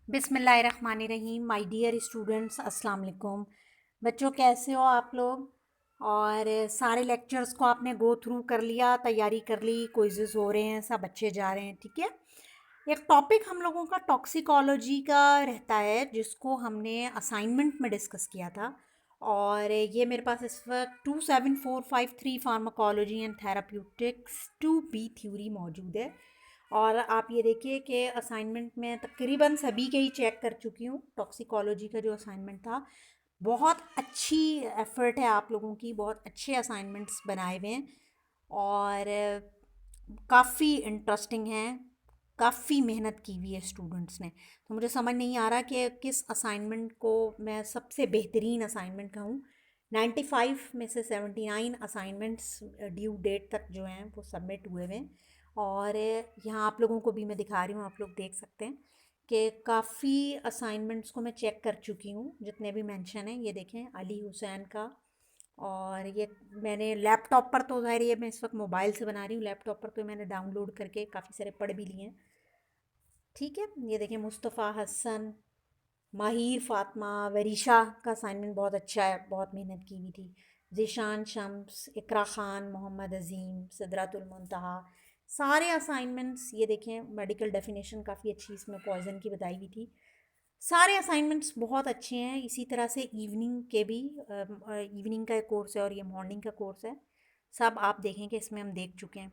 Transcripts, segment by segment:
बिस्मिल्लाहिर्रहमानिर्रहीम। My dear students, अस्सलाम वालेकुम। बच्चों, कैसे हो आप लोग? और सारे लेक्चर्स को आपने गो थ्रू कर लिया, तैयारी कर ली, क्विज़ेस हो रहे हैं, सब बच्चे जा रहे हैं, ठीक है। एक टॉपिक हम लोगों का टॉक्सिकोलॉजी का रहता है, जिसको हमने असाइनमेंट में डिस्कस किया था। और ये मेरे पास इस वक्त 27453 pharmacology and therapeutics 2B theory मौजूद है। और आप ये देखिए कि असाइनमेंट में तकरीबन सभी के ही चेक कर चुकी हूँ। टॉक्सिकोलॉजी का जो असाइनमेंट था, बहुत अच्छी एफ़र्ट है आप लोगों की, बहुत अच्छे असाइनमेंट्स बनाए हुए हैं और काफ़ी इंटरेस्टिंग हैं, काफ़ी मेहनत की हुई है स्टूडेंट्स ने। तो मुझे समझ नहीं आ रहा कि किस असाइनमेंट को मैं सबसे बेहतरीन असाइनमेंट कहूँ। 95 में से 79 असाइनमेंट्स ड्यू डेट तक जो हैं वो सबमिट हुए हुए हैं। और यहाँ आप लोगों को भी मैं दिखा रही हूँ, आप लोग देख सकते हैं कि काफ़ी असाइनमेंट्स को मैं चेक कर चुकी हूँ, जितने भी मेंशन हैं। ये देखें, अली हुसैन का। और ये मैंने लैपटॉप पर, तो ज़ाहिर ये मैं इस वक्त मोबाइल से बना रही हूँ, लैपटॉप पर तो मैंने डाउनलोड करके काफ़ी सारे पढ़ भी लिए हैं, ठीक है। ये देखें, मुस्तफ़ा हसन, माहिर फातिमा, वरीशा का असाइनमेंट बहुत अच्छा है, बहुत मेहनत की हुई थी। ज़ीशान शम्स, इकरा ख़ान, मोहम्मद अज़ीम, सिदरतुल मुंतहा, सारे असाइनमेंट्स। ये देखें, मेडिकल डेफिनेशन काफ़ी अच्छी इसमें पॉइजन की बताई हुई थी। सारे असाइनमेंट्स बहुत अच्छे हैं। इसी तरह से इवनिंग के भी, इवनिंग का एक कोर्स है और ये मॉर्निंग का कोर्स है। सब आप देखें कि इसमें हम देख चुके हैं।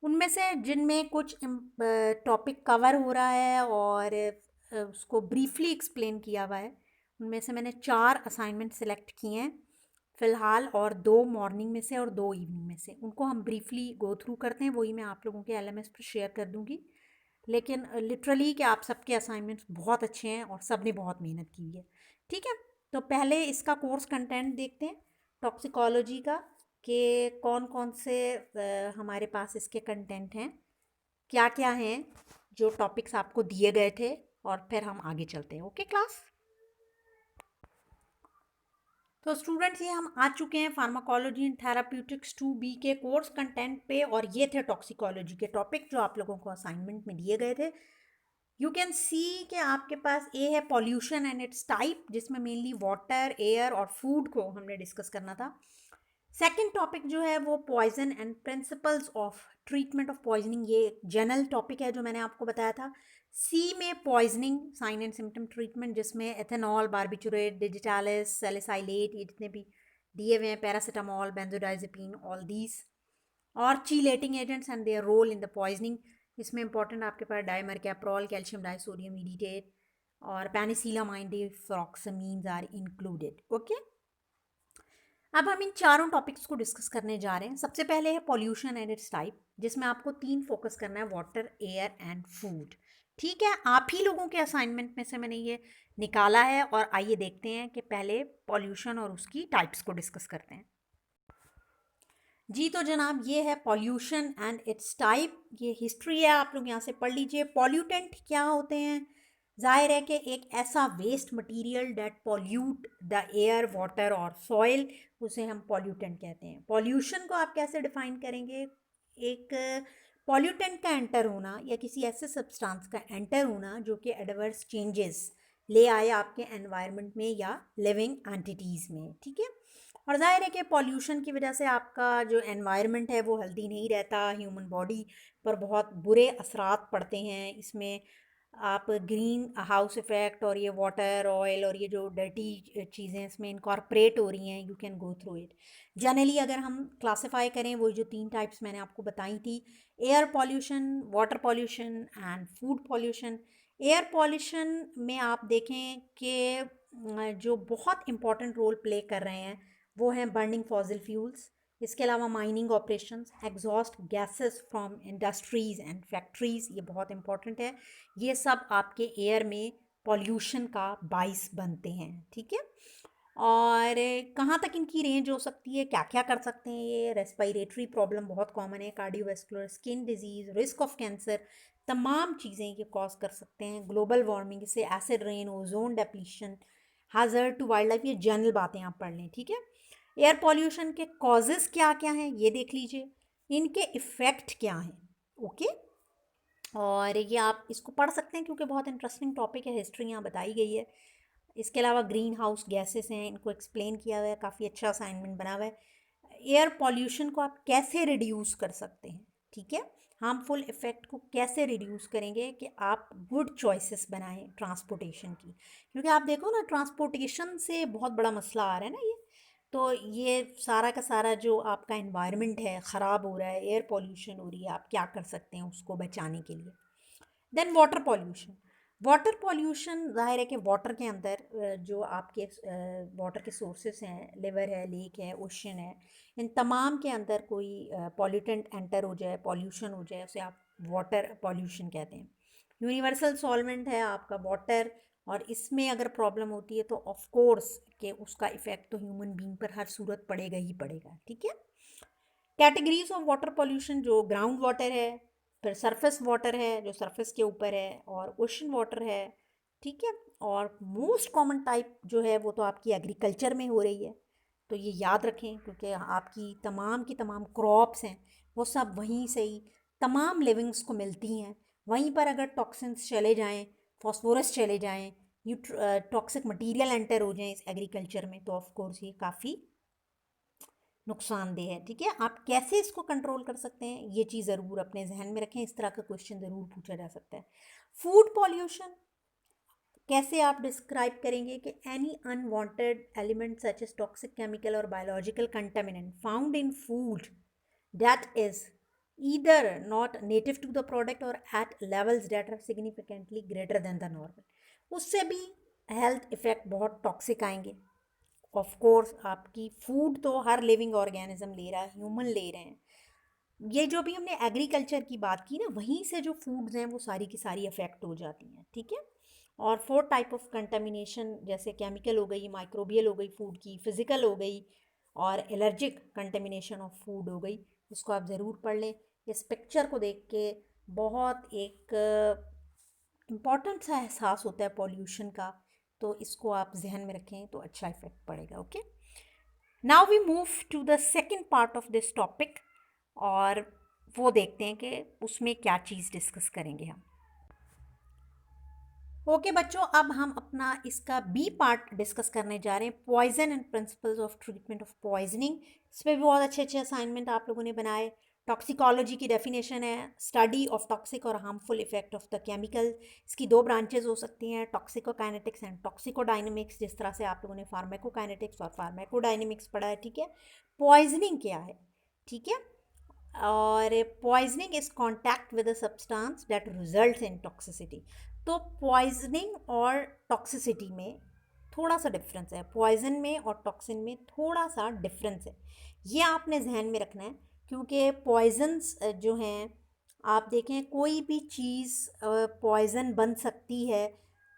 उनमें से जिनमें कुछ टॉपिक कवर हो रहा है और उसको ब्रीफली एक्सप्लेन किया हुआ है, उनमें से मैंने 4 असाइनमेंट सेलेक्ट किए हैं फ़िलहाल, और 2 मॉर्निंग में से और 2 इवनिंग में से। उनको हम ब्रीफली गो थ्रू करते हैं, वही मैं आप लोगों के एलएमएस पर शेयर कर दूँगी। लेकिन लिटरली कि आप सबके असाइनमेंट्स बहुत अच्छे हैं और सब ने बहुत मेहनत की हुई है, ठीक है। तो पहले इसका कोर्स कंटेंट देखते हैं टॉक्सिकोलॉजी का, कि कौन कौन से हमारे पास इसके कंटेंट हैं, क्या क्या हैं जो टॉपिक्स आपको दिए गए थे, और फिर हम आगे चलते हैं। Okay class. तो स्टूडेंट्स, ये हम आ चुके हैं फार्माकोलॉजी एंड थेराप्यूटिक्स 2B के कोर्स कंटेंट पे, और ये थे टॉक्सिकोलॉजी के टॉपिक जो आप लोगों को असाइनमेंट में दिए गए थे। यू कैन सी कि आपके पास ए है पॉल्यूशन एंड इट्स टाइप, जिसमें मेनली वाटर, एयर और फूड को हमने डिस्कस करना था। सेकंड टॉपिक जो है वो poison and principles of treatment of poisoning, ये जनरल टॉपिक है जो मैंने आपको बताया था। सी में poisoning sign and symptom treatment, जिसमें एथेनॉल, बारबिचुरेट, डिजिटालिस, सैलिसाइलेट, ये जितने भी दिए हुए हैं, पैरासीटामोल, बेंजोडाइजेपिन, ऑल दीज। और chelating agents and their role in the poisoning, इसमें इंपॉर्टेंट आपके पास डाइमरकैप्रोल, कैल्शियम डाइसोडियम इडिटेट और penicillamine deferoxamines are included. Okay, अब हम इन चारों टॉपिक्स को डिस्कस करने जा रहे हैं। सबसे पहले है पॉल्यूशन एंड इट्स टाइप, जिसमें आपको 3 फोकस करना है, वाटर, एयर एंड फूड, ठीक है। आप ही लोगों के असाइनमेंट में से मैंने ये निकाला है, और आइए देखते हैं कि पहले पॉल्यूशन और उसकी टाइप्स को डिस्कस करते हैं। जी तो जनाब, ये है पॉल्यूशन एंड इट्स टाइप। ये हिस्ट्री है, आप लोग यहाँ से पढ़ लीजिए। पॉल्यूटेंट क्या होते हैं? जाहिर है कि एक ऐसा waste material that pollute the air, water और सॉइल, उसे हम पॉल्यूटेंट कहते हैं। पॉल्यूशन को आप कैसे डिफाइन करेंगे? एक पॉल्यूटेंट का एंटर होना, या किसी ऐसे सब्सटेंस का एंटर होना जो कि एडवर्स चेंजेस ले आए आपके एनवायरनमेंट में या लिविंग एंटिटीज़ में, ठीक है। और ज़ाहिर है कि पॉल्यूशन की वजह से आपका जो एनवायरनमेंट है वो हेल्दी नहीं रहता, ह्यूमन बॉडी पर बहुत बुरे असरात पड़ते हैं। इसमें आप ग्रीन हाउस इफ़ेक्ट और ये वाटर, ऑयल और ये जो डर्टी चीज़ें इसमें इनकॉर्पोरेट हो रही हैं, you can go through it. Generally अगर हम क्लासिफाई करें, वो जो 3 टाइप्स मैंने आपको बताई थी, air pollution, water pollution and food pollution. Air pollution में आप देखें कि जो बहुत इम्पॉर्टेंट रोल प्ले कर रहे हैं वो हैं बर्निंग फॉसिल फ्यूल्स, इसके अलावा mining operations, exhaust gases from industries and factories, ये बहुत इंपॉर्टेंट है। ये सब आपके एयर में पॉल्यूशन का बाइस बनते हैं, ठीक है। और कहाँ तक इनकी रेंज हो सकती है, क्या क्या कर सकते हैं ये? रेस्पिरेटरी प्रॉब्लम बहुत कॉमन है, cardiovascular, skin diseases, risk of cancer, तमाम चीज़ें ये कॉज कर सकते हैं। ग्लोबल वार्मिंग से acid rain, ozone depletion, hazard to wildlife, ये जनरल बातें आप पढ़ लें, ठीक है। एयर पॉल्यूशन के कॉजेज़ क्या क्या हैं ये देख लीजिए, इनके इफ़ेक्ट क्या हैं, ओके। और ये आप इसको पढ़ सकते हैं क्योंकि बहुत इंटरेस्टिंग टॉपिक है, हिस्ट्री यहाँ बताई गई है। इसके अलावा ग्रीन हाउस गैसेस हैं, इनको एक्सप्लेन किया हुआ है, काफ़ी अच्छा असाइनमेंट बना हुआ है। एयर पॉल्यूशन को आप कैसे रिड्यूस कर सकते हैं, ठीक है, हार्मफुल इफ़ेक्ट को कैसे रिड्यूस करेंगे कि आप गुड चॉइसेस बनाएं ट्रांसपोर्टेशन की, क्योंकि आप देखो ना ट्रांसपोर्टेशन से बहुत बड़ा मसला आ रहा है ना ये। तो ये सारा का सारा जो आपका एनवायरनमेंट है ख़राब हो रहा है, एयर पॉल्यूशन हो रही है, आप क्या कर सकते हैं उसको बचाने के लिए। देन वाटर पॉल्यूशन ज़ाहिर है कि वाटर के अंदर जो आपके वाटर के सोर्सेस हैं, रिवर है, लेक है, ओशन है, इन तमाम के अंदर कोई पॉल्यूटेंट एंटर हो जाए, पॉल्यूशन हो जाए, उसे आप वाटर पॉल्यूशन कहते हैं। यूनिवर्सल सॉल्वेंट है आपका वाटर, और इसमें अगर प्रॉब्लम होती है तो ऑफ कोर्स कि उसका इफ़ेक्ट तो ह्यूमन बीइंग पर हर सूरत पड़ेगा ही पड़ेगा, ठीक है। कैटेगरीज ऑफ वाटर पॉल्यूशन, जो ग्राउंड वाटर है, फिर सरफेस वाटर है जो सरफेस के ऊपर है, और ओशन वाटर है, ठीक है। और मोस्ट कॉमन टाइप जो है वो तो आपकी एग्रीकल्चर में हो रही है। तो ये याद रखें क्योंकि आपकी तमाम क्रॉप्स हैं वो सब वहीं से ही तमाम लिविंग्स को मिलती हैं। वहीं पर अगर टॉक्सिन्स चले जाएं, फॉस्फोरस चले जाएं, टॉक्सिक मटेरियल एंटर हो जाएं इस एग्रीकल्चर में, तो ऑफ कोर्स ये काफ़ी नुकसानदेह है, ठीक है। आप कैसे इसको कंट्रोल कर सकते हैं ये चीज़ ज़रूर अपने जहन में रखें, इस तरह का क्वेश्चन ज़रूर पूछा जा सकता है। फूड पॉल्यूशन कैसे आप डिस्क्राइब करेंगे कि any unwanted element such as toxic chemical or biological contaminant found in food that is either not native to the product or at levels that are significantly greater than the normal, उससे भी health effect बहुत toxic आएंगे। Of course आपकी food तो हर living organism ले रहा है, human ले रहे हैं। ये जो भी हमने एग्रीकल्चर की बात की ना, वहीं से जो फूड्स हैं वो सारी की सारी अफेक्ट हो जाती हैं, ठीक है। और 4 टाइप ऑफ कंटामिनेशन, जैसे केमिकल हो गई, माइक्रोबियल हो गई फूड की, फिजिकल हो गई, और एलर्जिक कंटामिनेशन ऑफ फूड हो गई। इसको आप ज़रूर पढ़ लें। इस पिक्चर को देख के बहुत एक इम्पॉर्टेंट सा एहसास होता है पॉल्यूशन का, तो इसको आप जहन में रखें तो अच्छा इफेक्ट पड़ेगा। Okay, now we move to the second part of this topic, और वो देखते हैं कि उसमें क्या चीज़ डिस्कस करेंगे हम। ओके बच्चों, अब हम अपना इसका बी पार्ट डिस्कस करने जा रहे हैं, poison and principles of treatment of poisoning. इस पर भी बहुत अच्छे अच्छे असाइनमेंट आप लोगों ने बनाए। टॉक्सिकोलॉजी की डेफिनेशन है स्टडी ऑफ टॉक्सिक और harmful effect of the chemical. इसकी 2 ब्रांचेज हो सकती हैं, टॉक्सिकोकाइनेटिक्स एंड टॉक्सिकोडायनेमिक्स, जिस तरह से आप लोगों ने फार्माकोकाइनेटिक्स और फार्माकोडायनेमिक्स पढ़ा है, ठीक है। पॉइजनिंग क्या है, ठीक है। और poisoning is contact with a substance that results in toxicity. तो पॉइजनिंग और टॉक्सिसिटी में थोड़ा सा डिफरेंस है, पॉइजन में और टॉक्सिन में थोड़ा सा डिफरेंस है, ये आपने जहन में रखना है। क्योंकि पॉइजन्स जो हैं, आप देखें कोई भी चीज़ पॉइजन बन सकती है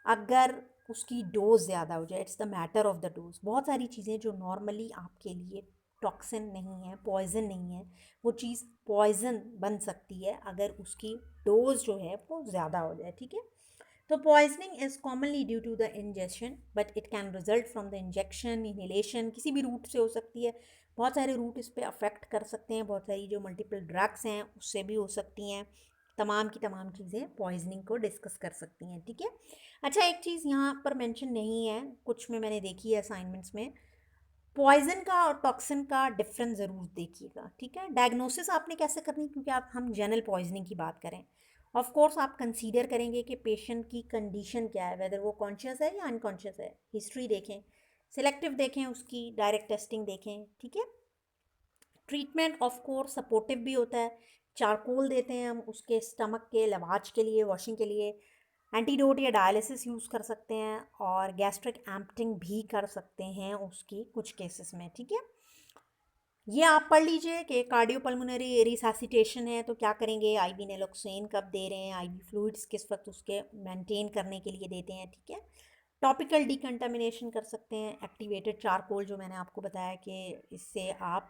अगर उसकी डोज ज़्यादा हो जाए। It's the matter of the dose. बहुत सारी चीज़ें जो नॉर्मली आपके लिए टॉक्सिन नहीं है, पॉइजन नहीं है, वो चीज़ पॉइजन बन सकती है अगर उसकी डोज जो है वो ज़्यादा हो जाए, ठीक है। तो poisoning is commonly due to the injection, but it can result from the injection, inhalation, किसी भी रूट से हो सकती है। बहुत सारे रूट इस पर अफेक्ट कर सकते हैं, बहुत सारी जो मल्टीपल ड्रग्स हैं उससे भी हो सकती हैं। तमाम की तमाम चीज़ें पॉइजनिंग को डिस्कस कर सकती हैं, ठीक है। अच्छा, एक चीज़ यहाँ पर मेंशन नहीं है, कुछ में मैंने देखी है असाइनमेंट्स में, पॉइजन का और टॉक्सिन का डिफरेंस ज़रूर देखिएगा, ठीक है। डायग्नोसिस आपने कैसे करनी, क्योंकि आप हम जनरल पॉइजनिंग की बात करें। ऑफ कोर्स आप कंसीडर करेंगे कि पेशेंट की कंडीशन क्या है, वेदर वो कॉन्शियस है या अनकॉन्शियस है, हिस्ट्री देखें, सिलेक्टिव देखें, उसकी डायरेक्ट टेस्टिंग देखें, ठीक है। ट्रीटमेंट ऑफ कोर्स सपोर्टिव भी होता है, चारकोल देते हैं हम उसके स्टमक के लवाज के लिए, वॉशिंग के लिए, एंटीडोट या डायलिसिस यूज़ कर सकते हैं, और गैस्ट्रिक एम्पटिंग भी कर सकते हैं उसकी कुछ केसेस में, ठीक है। ये आप पढ़ लीजिए कि कार्डियोपल्मोनरी रिसैसिटेशन है तो क्या करेंगे, आईवी नेलोक्सेन कब दे रहे हैं, आईवी फ्लूइड्स किस वक्त उसके मेंटेन करने के लिए देते हैं, ठीक है। टॉपिकल डिकंटामिनेशन कर सकते हैं, एक्टिवेटेड चारकोल जो मैंने आपको बताया कि इससे आप,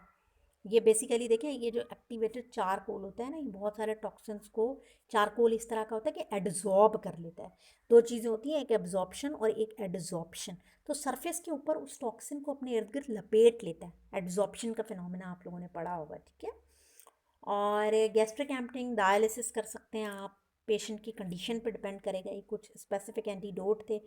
ये बेसिकली देखें, ये जो एक्टिवेटेड चारकोल होता है ना, ये बहुत सारे टॉक्सिन्स को, चारकोल इस तरह का होता है कि एड्जॉर्ब कर लेता है। 2 चीज़ें होती हैं, एक एब्जॉर्प्शन और एक एड्जॉर्प्शन। तो सरफेस के ऊपर उस टॉक्सिन को अपने इर्द गिर्द लपेट लेता है, एड्जॉर्प्शन का फिनोमेना आप लोगों ने पढ़ा होगा, ठीक है। और गैस्ट्रिक एम्पटिंग, डायलिसिस कर सकते हैं आप, पेशेंट की कंडीशन पे डिपेंड करेगा। ये कुछ स्पेसिफिक एंटीडोट थे,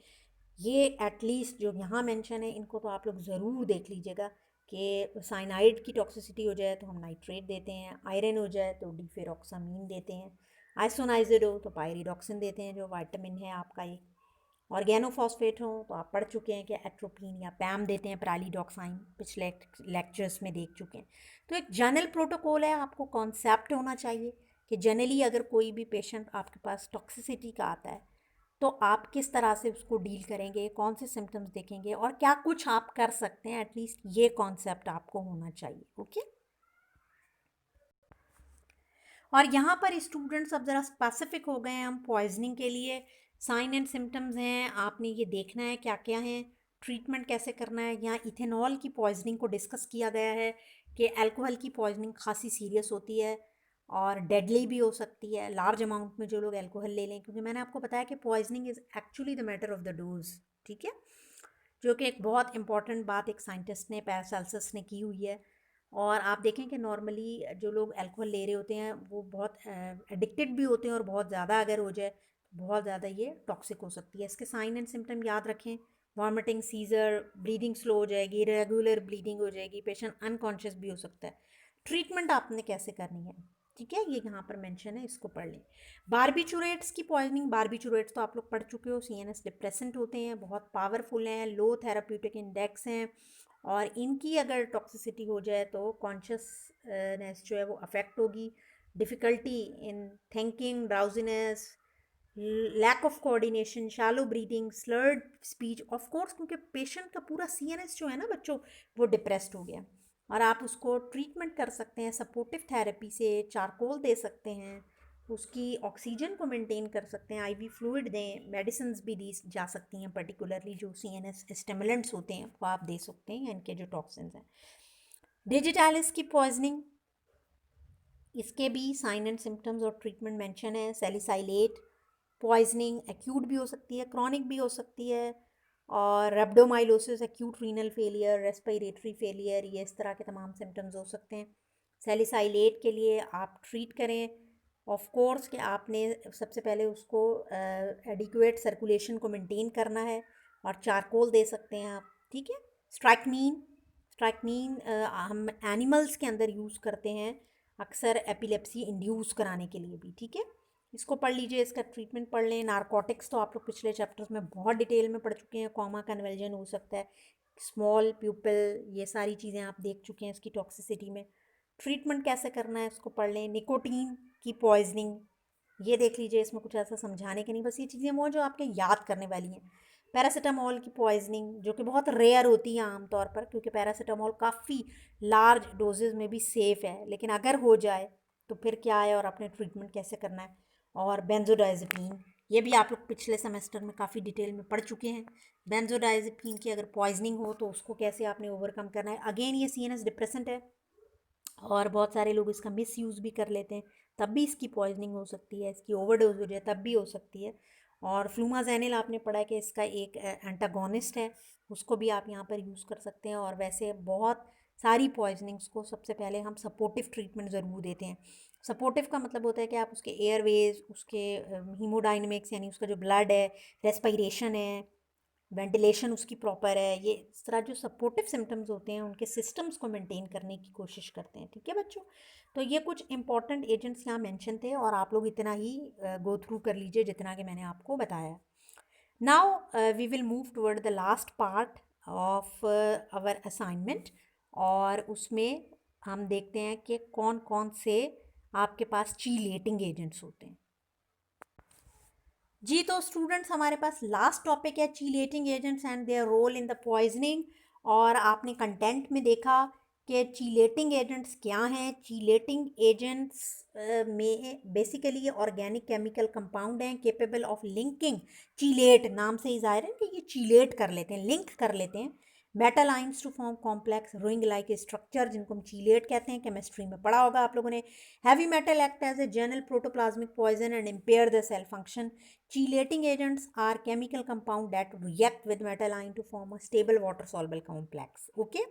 ये एटलीस्ट जो यहाँ मेंशन है इनको तो आप लोग ज़रूर देख लीजिएगा कि साइनाइड की टॉक्सिसिटी हो जाए तो हम नाइट्रेट देते हैं, आयरन हो जाए तो डिफेरॉक्सामीन देते हैं, आइसोनाइजिड हो तो पायरिडॉक्सिन देते हैं जो विटामिन है आपका एक, ऑर्गेनोफॉस्फेट हो तो आप पढ़ चुके हैं कि एट्रोपिन या पैम देते हैं, पैरालीडॉक्साइन पिछले लेक्चर्स में देख चुके हैं। तो एक जनरल प्रोटोकॉल है, आपको कॉन्सेप्ट होना चाहिए कि जनरली अगर कोई भी पेशेंट आपके पास टॉक्सिसिटी का आता है तो आप किस तरह से उसको डील करेंगे, कौन से सिम्टम्स देखेंगे और क्या कुछ आप कर सकते हैं, एटलीस्ट ये कॉन्सेप्ट आपको होना चाहिए। ओके, और यहाँ पर स्टूडेंट्स अब ज़रा स्पेसिफिक हो गए हैं हम पॉइजनिंग के लिए। साइन एंड सिम्टम्स हैं, आपने ये देखना है क्या क्या हैं, ट्रीटमेंट कैसे करना है। यहाँ इथेनॉल की पॉइजनिंग को डिस्कस किया गया है कि अल्कोहल की पॉइजनिंग खासी सीरियस होती है और डेडली भी हो सकती है लार्ज अमाउंट में जो लोग अल्कोहल ले लें, क्योंकि मैंने आपको बताया कि poisoning is actually the matter of the dose. ठीक है, जो कि एक बहुत इंपॉर्टेंट बात एक साइंटिस्ट ने, पैरासेल्सस ने की हुई है। और आप देखें कि नॉर्मली जो लोग अल्कोहल ले रहे होते हैं वो बहुत एडिक्टेड भी होते हैं और बहुत ज़्यादा अगर हो जाए तो बहुत ज़्यादा ये टॉक्सिक हो सकती है। इसके साइन एंड सिम्टम याद रखें, वॉमिटिंग, सीजर, ब्लीडिंग स्लो हो जाएगी, रेगुलर ब्लीडिंग हो जाएगी, पेशेंट अनकॉन्शियस भी हो सकता है। ट्रीटमेंट आपने कैसे करनी है, ठीक है, ये यहाँ पर मेंशन है, इसको पढ़ लें। बारबिचुरेट्स की पॉइजनिंग, बारबिचुरेट्स तो आप लोग पढ़ चुके हो, सीएनएस डिप्रेसेंट होते हैं, बहुत पावरफुल हैं, लो थेराप्यूटिक इंडेक्स हैं और इनकी अगर टॉक्सिसिटी हो जाए तो कॉन्शियसनेस जो है वो अफेक्ट होगी, difficulty in thinking, drowsiness, lack of coordination, shallow breathing, slurred speech, of course क्योंकि पेशेंट का पूरा सीएनएस जो है ना बच्चों वो डिप्रेस्ड हो गया। और आप उसको ट्रीटमेंट कर सकते हैं सपोर्टिव थेरेपी से, चारकोल दे सकते हैं, उसकी ऑक्सीजन को मेंटेन कर सकते हैं, आईवी फ्लूइड दें, मेडिसिन भी दी जा सकती हैं, पर्टिकुलरली जो सीएनएस स्टिमुलेंट्स होते हैं वो आप दे सकते हैं, इनके जो टॉक्सिन्स हैं। डिजिटालिस की पॉइजनिंग, इसके भी साइन एंड सिम्टम्स और ट्रीटमेंट मेंशन है। सैलिसाइलेट पॉइजनिंग एक्यूट भी हो सकती है, क्रॉनिक भी हो सकती है, और rhabdomyolysis, acute renal failure, respiratory failure, ये इस तरह के तमाम सिम्टम्स हो सकते हैं। सैलिसाइलेट के लिए आप ट्रीट करें, ऑफ कोर्स कि आपने सबसे पहले उसको एडिक्वेट सर्कुलेशन को मेंटेन करना है और चारकोल दे सकते हैं आप। ठीक है, स्ट्राइकनीन, स्ट्राइकनीन हम एनिमल्स के अंदर यूज़ करते हैं अक्सर एपिलेप्सी इंड्यूस कराने के लिए भी। ठीक है, इसको पढ़ लीजिए, इसका ट्रीटमेंट पढ़ लें। नारकोटिक्स तो आप लोग पिछले चैप्टर्स में बहुत डिटेल में पढ़ चुके हैं, कॉमा कन्वल्जन हो सकता है, स्मॉल प्यूपिल, ये सारी चीज़ें आप देख चुके हैं इसकी टॉक्सिसिटी में। ट्रीटमेंट कैसे करना है इसको पढ़ लें। निकोटीन की पॉइजनिंग, ये देख लीजिए, इसमें कुछ ऐसा समझाने के नहीं, बस ये चीज़ें वो जो आपके याद करने वाली हैं। पैरासीटामोल की पॉइजनिंग जो कि बहुत रेयर होती है आमतौर पर, क्योंकि पैरासीटामोल काफ़ी लार्ज डोजेज़ में भी सेफ़ है, लेकिन अगर हो जाए तो फिर क्या है और अपने ट्रीटमेंट कैसे करना है। और बेंजोडाइज़ेपीन, ये भी आप लोग पिछले सेमेस्टर में काफ़ी डिटेल में पढ़ चुके हैं। बेंजोडाइज़ेपीन की अगर पॉइजनिंग हो तो उसको कैसे आपने ओवरकम करना है। अगेन ये सीएनएस डिप्रेसेंट है और बहुत सारे लोग इसका मिस यूज़ भी कर लेते हैं, तब भी इसकी पॉइजनिंग हो सकती है, इसकी ओवरडोज हो जाए तब भी हो सकती है। और फ्लूमाजेनिल आपने पढ़ा है कि इसका एक एंटागोनिस्ट है, उसको भी आप यहाँ पर यूज़ कर सकते हैं। और वैसे बहुत सारी पॉइजनिंग्स को सबसे पहले हम सपोर्टिव ट्रीटमेंट ज़रूर देते हैं। सपोर्टिव का मतलब होता है कि आप उसके एयरवेज, उसके हीमोडाइनमिक्स यानी उसका जो ब्लड है, रेस्पिरेशन है, वेंटिलेशन उसकी प्रॉपर है, ये इस तरह जो सपोर्टिव सिम्टम्स होते हैं उनके सिस्टम्स को मेंटेन करने की कोशिश करते हैं। ठीक है बच्चों, तो ये कुछ इंपॉर्टेंट एजेंट्स यहाँ मेंशन थे और आप लोग इतना ही गो थ्रू कर लीजिए जितना कि मैंने आपको बताया। Now we will move toward the last part of our assignment, और उसमें हम देखते हैं कि कौन कौन से आपके पास चीलेटिंग एजेंट्स होते हैं। जी, तो स्टूडेंट्स हमारे पास लास्ट टॉपिक है chelating agents and their role in the poisoning. और आपने कंटेंट में देखा कि चीलेटिंग एजेंट्स क्या हैं। चीलेटिंग एजेंट्स में बेसिकली ऑर्गेनिक केमिकल कंपाउंड हैं केपेबल ऑफ लिंकिंग, चीलेट नाम से ही जाहिर है कि ये चीलेट कर लेते हैं, लिंक कर लेते हैं metal ions to form complex ring like structure, जिनको हम चीलेट कहते हैं, केमिस्ट्री में पढ़ा होगा आप लोगों ने। Heavy metal act as a general protoplasmic poison and impair the cell function. Chelating agents are chemical compound that react with metal ion to form a stable water soluble complex. Okay,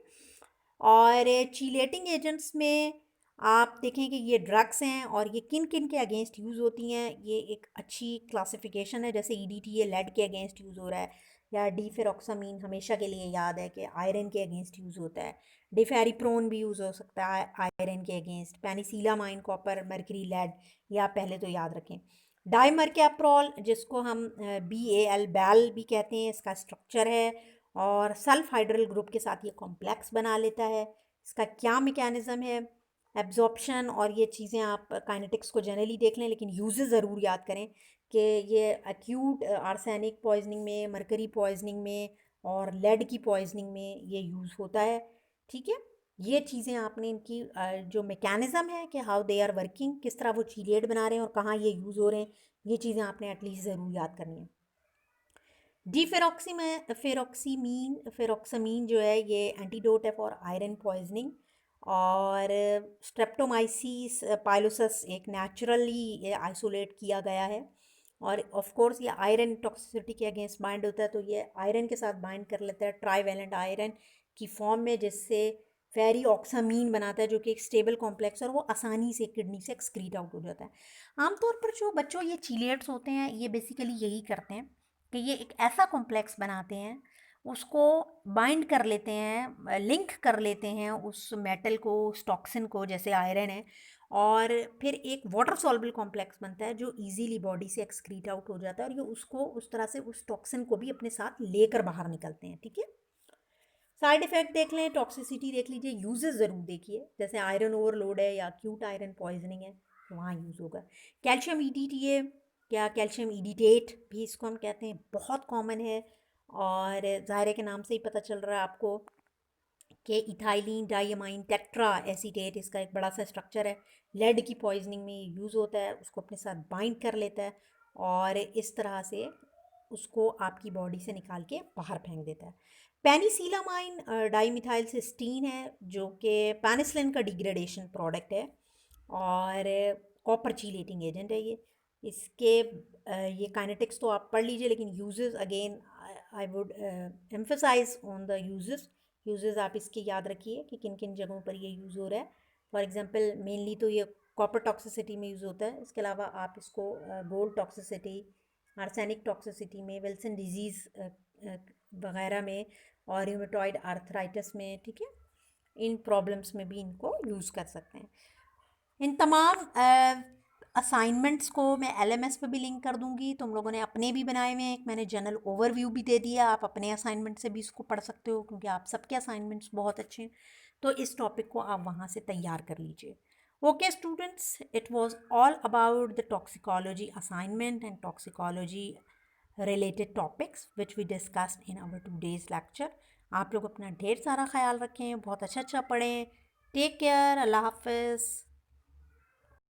और chelating agents में आप देखें कि ये drugs हैं और ये किन किन के अगेंस्ट यूज़ होती हैं। ये एक अच्छी क्लासिफिकेशन है, जैसे EDTA लेड के अगेंस्ट यूज़ हो रहा है, या डिफेरॉक्सामीन हमेशा के लिए याद है कि आयरन के अगेंस्ट यूज़ होता है। डिफेरिप्रोन भी यूज़ हो सकता है आयरन के against. Penicillamine copper mercury lead, ये आप पहले तो याद रखें। डाइमरकैप्रोल, जिसको हम BAL बैल भी कहते हैं, इसका स्ट्रक्चर है और सल्फ हाइड्रल ग्रुप के साथ ये कॉम्प्लेक्स बना लेता है। इसका क्या मैकेनिज़्म है, एब्जॉर्प्शन और ये चीज़ें आप काइनेटिक्स को जनरली देख लें, लेकिन यूजेस ज़रूर याद करें कि ये एक्यूट आर्सेनिक पॉइजनिंग में, मरकरी पॉइजनिंग में और लेड की पॉइजनिंग में ये यूज़ होता है। ठीक है, ये चीज़ें आपने इनकी जो मैकेनिज़्म है कि हाउ दे आर वर्किंग, किस तरह वो चीलेट बना रहे हैं और कहाँ ये यूज़ हो रहे हैं, ये चीज़ें आपने एटलीस्ट ज़रूर याद करनी है। डीफेरोक्सी में फेरोक्सामीन जो है ये एंटीडोट है फॉर आयरन पॉइजनिंग। और स्ट्रेप्टोमाइसिस पाइलोसस एक नेचुरली आइसोलेट किया गया है और ऑफ कोर्स ये आयरन टॉक्सिसिटी के अगेंस्ट बाइंड होता है, तो ये आयरन के साथ बाइंड कर लेता है ट्राईवैलेंट आयरन की फॉर्म में, जिससे फेरी ऑक्सामीन बनाता है जो कि एक स्टेबल कॉम्प्लेक्स, और वो आसानी से किडनी से एक्सक्रीट आउट हो जाता है। आमतौर पर जो बच्चों ये चीलेट्स होते हैं ये बेसिकली यही करते हैं कि ये एक ऐसा कॉम्प्लेक्स बनाते हैं, उसको बाइंड कर लेते हैं, लिंक कर लेते हैं उस मेटल को, उस टॉक्सिन को, जैसे आयरन है, और फिर एक वाटर सॉल्युबल कॉम्प्लेक्स बनता है जो इजीली बॉडी से एक्सक्रीट आउट हो जाता है, और ये उसको उस तरह से उस टॉक्सिन को भी अपने साथ लेकर बाहर निकलते हैं। ठीक है, साइड इफ़ेक्ट देख लें, टॉक्सिसिटी देख लीजिए, यूजेस ज़रूर देखिए, जैसे आयरन ओवरलोड है या एक्यूट आयरन पॉइजनिंग है तो वहाँ यूज़ होगा। कैल्शियम EDTA, क्या कैल्शियम EDTATE भी इसको हम कहते हैं, बहुत कॉमन है, और ज़ाहिर है के नाम से ही पता चल रहा है आपको कि इथाइलिन डाइअमाइन टेट्रा एसीटेट इसका एक बड़ा सा स्ट्रक्चर है। लेड की पॉइजनिंग में ये यूज़ होता है, उसको अपने साथ बाइंड कर लेता है और इस तरह से उसको आपकी बॉडी से निकाल के बाहर फेंक देता है। पेनिसिलामाइन डाइमिथाइल सिस्टीन है जो कि पेनिसिलिन का डिग्रेडेशन प्रोडक्ट है और कॉपर चीलेटिंग एजेंट है ये। इसके ये काइनेटिक्स तो आप पढ़ लीजिए, लेकिन uses again I would emphasize on the uses आप इसके याद रखिए कि किन किन जगहों पर ये यूज़ हो रहा है। फॉर एग्जांपल मेनली तो ये कॉपर टॉक्सिसिटी में यूज़ होता है, इसके अलावा आप इसको गोल्ड टॉक्सिसिटी, आर्सेनिक टॉक्सिसिटी में, विल्सन डिजीज़ वगैरह में, और रूमेटॉइड आर्थराइटिस में, ठीक है, इन प्रॉब्लम्स में भी इनको यूज़ कर सकते हैं। इन तमाम असाइनमेंट्स को मैं LMS पे भी लिंक कर दूंगी, तुम लोगों ने अपने भी बनाए हुए हैं, एक मैंने जनरल ओवरव्यू भी दे दिया, आप अपने असाइनमेंट से भी इसको पढ़ सकते हो क्योंकि आप सबके असाइनमेंट्स बहुत अच्छे हैं, तो इस टॉपिक को आप वहाँ से तैयार कर लीजिए। Okay students, it was all about the toxicology assignment and toxicology related topics which we discussed in our today's lecture. आप लोग अपना ढेर सारा ख्याल रखें, बहुत अच्छा अच्छा पढ़ें। टेक केयर, अल्लाह हाफिज़।